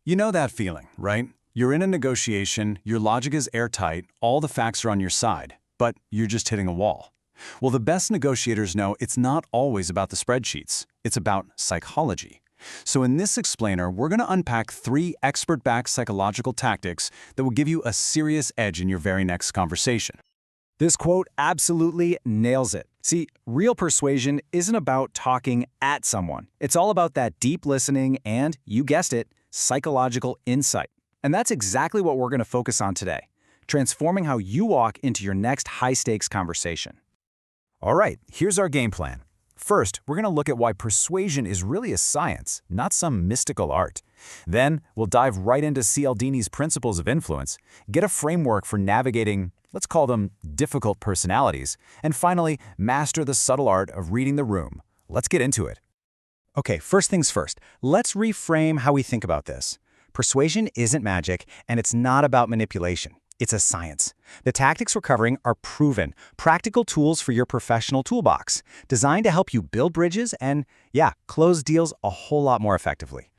You know that feeling, right? You're in a negotiation, your logic is airtight, all the facts are on your side, but you're just hitting a wall. Well, the best negotiators know it's not always about the spreadsheets. It's about psychology. So in this explainer, we're going to unpack 3 expert-backed psychological tactics that will give you a serious edge in your very next conversation. This quote absolutely nails it. See, real persuasion isn't about talking at someone. It's all about that deep listening and, you guessed it, psychological insight. And that's exactly what we're going to focus on today, transforming how you walk into your next high-stakes conversation. All right, here's our game plan. First, we're going to look at why persuasion is really a science, not some mystical art. Then, we'll dive right into Cialdini's principles of influence, get a framework for navigating, let's call them, difficult personalities, and finally, master the subtle art of reading the room. Let's get into it. Okay, first things first, let's reframe how we think about this. Persuasion isn't magic, and it's not about manipulation. It's a science. The tactics we're covering are proven, practical tools for your professional toolbox, designed to help you build bridges and, close deals a whole lot more effectively.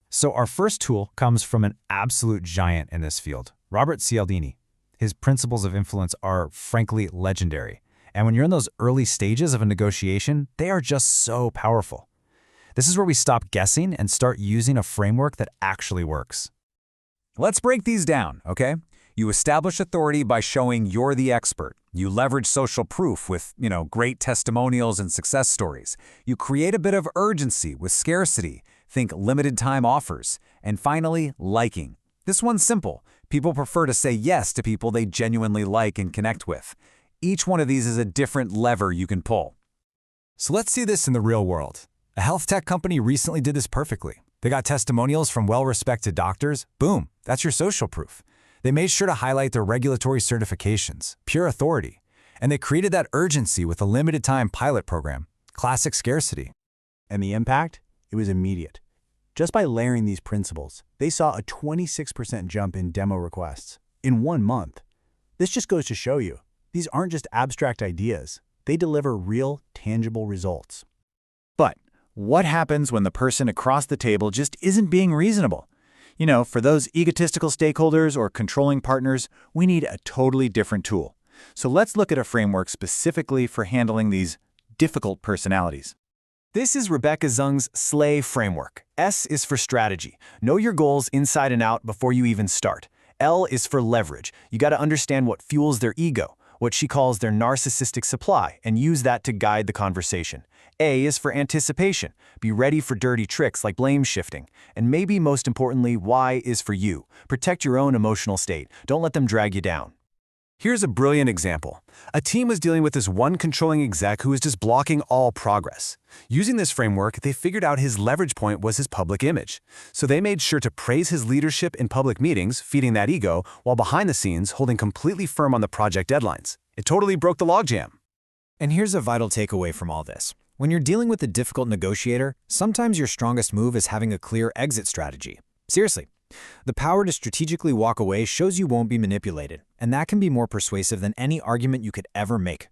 So our first tool comes from an absolute giant in this field, Robert Cialdini. His principles of influence are, frankly, legendary. And when you're in those early stages of a negotiation, they are just so powerful. This is where we stop guessing and start using a framework that actually works. Let's break these down, okay? You establish authority by showing you're the expert. You leverage social proof with, great testimonials and success stories. You create a bit of urgency with scarcity. Think limited time offers. And finally, liking. This one's simple. People prefer to say yes to people they genuinely like and connect with. Each one of these is a different lever you can pull. So let's see this in the real world. A health tech company recently did this perfectly. They got testimonials from well-respected doctors. Boom, that's your social proof. They made sure to highlight their regulatory certifications, pure authority, and they created that urgency with a limited-time pilot program, classic scarcity. And the impact? It was immediate. Just by layering these principles, they saw a 26% jump in demo requests in 1 month. This just goes to show you, these aren't just abstract ideas. They deliver real, tangible results. But what happens when the person across the table just isn't being reasonable? For those egotistical stakeholders or controlling partners, we need a totally different tool. So let's look at a framework specifically for handling these difficult personalities. This is Rebecca Zung's SLAY framework. S is for strategy. Know your goals inside and out before you even start. L is for leverage. You got to understand what fuels their ego, what she calls their narcissistic supply, and use that to guide the conversation. A is for anticipation. Be ready for dirty tricks like blame shifting. And maybe most importantly, Y is for you. Protect your own emotional state. Don't let them drag you down. Here's a brilliant example. A team was dealing with this one controlling exec who was just blocking all progress. Using this framework, they figured out his leverage point was his public image. So they made sure to praise his leadership in public meetings, feeding that ego, while behind the scenes holding completely firm on the project deadlines. It totally broke the logjam. And here's a vital takeaway from all this. When you're dealing with a difficult negotiator, sometimes your strongest move is having a clear exit strategy. Seriously. The power to strategically walk away shows you won't be manipulated, and that can be more persuasive than any argument you could ever make.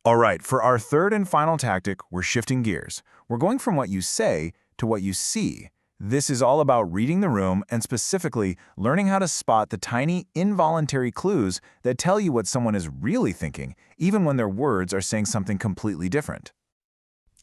All right, for our third and final tactic, we're shifting gears. We're going from what you say to what you see. This is all about reading the room and specifically learning how to spot the tiny, involuntary clues that tell you what someone is really thinking, even when their words are saying something completely different.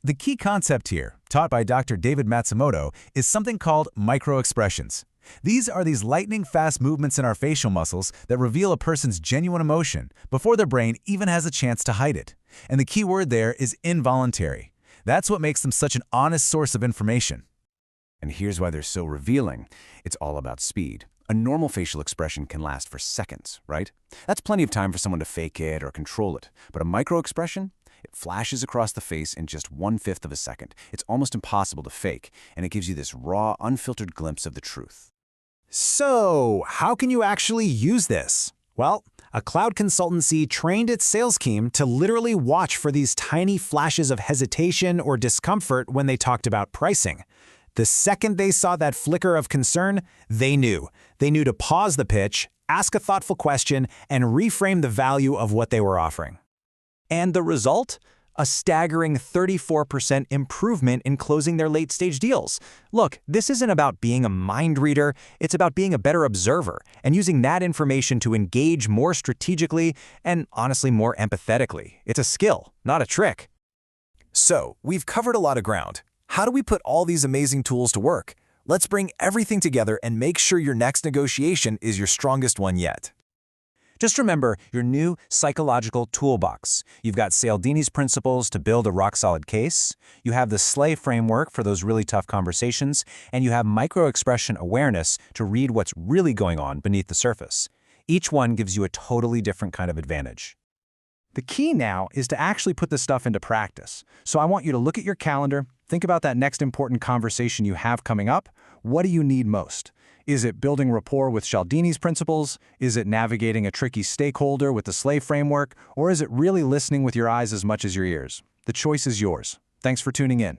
The key concept here, taught by Dr. David Matsumoto, is something called microexpressions. These are these lightning-fast movements in our facial muscles that reveal a person's genuine emotion before their brain even has a chance to hide it. And the key word there is involuntary. That's what makes them such an honest source of information. And here's why they're so revealing. It's all about speed. A normal facial expression can last for seconds, right? That's plenty of time for someone to fake it or control it. But a microexpression? It flashes across the face in just 1/5 of a second. It's almost impossible to fake, and it gives you this raw, unfiltered glimpse of the truth. So, how can you actually use this? Well, a cloud consultancy trained its sales team to literally watch for these tiny flashes of hesitation or discomfort when they talked about pricing. The second they saw that flicker of concern, they knew. They knew to pause the pitch, ask a thoughtful question, and reframe the value of what they were offering. And the result? a staggering 34% improvement in closing their late-stage deals. Look, this isn't about being a mind reader, it's about being a better observer and using that information to engage more strategically and, honestly, more empathetically. It's a skill, not a trick. So, we've covered a lot of ground. How do we put all these amazing tools to work? Let's bring everything together and make sure your next negotiation is your strongest one yet. Just remember your new psychological toolbox. You've got Cialdini's principles to build a rock-solid case, you have the SLAY framework for those really tough conversations, and you have micro-expression awareness to read what's really going on beneath the surface. Each one gives you a totally different kind of advantage. The key now is to actually put this stuff into practice. So I want you to look at your calendar, think about that next important conversation you have coming up. What do you need most? Is it building rapport with Cialdini's principles? Is it navigating a tricky stakeholder with the SLAY framework? Or is it really listening with your eyes as much as your ears? The choice is yours. Thanks for tuning in.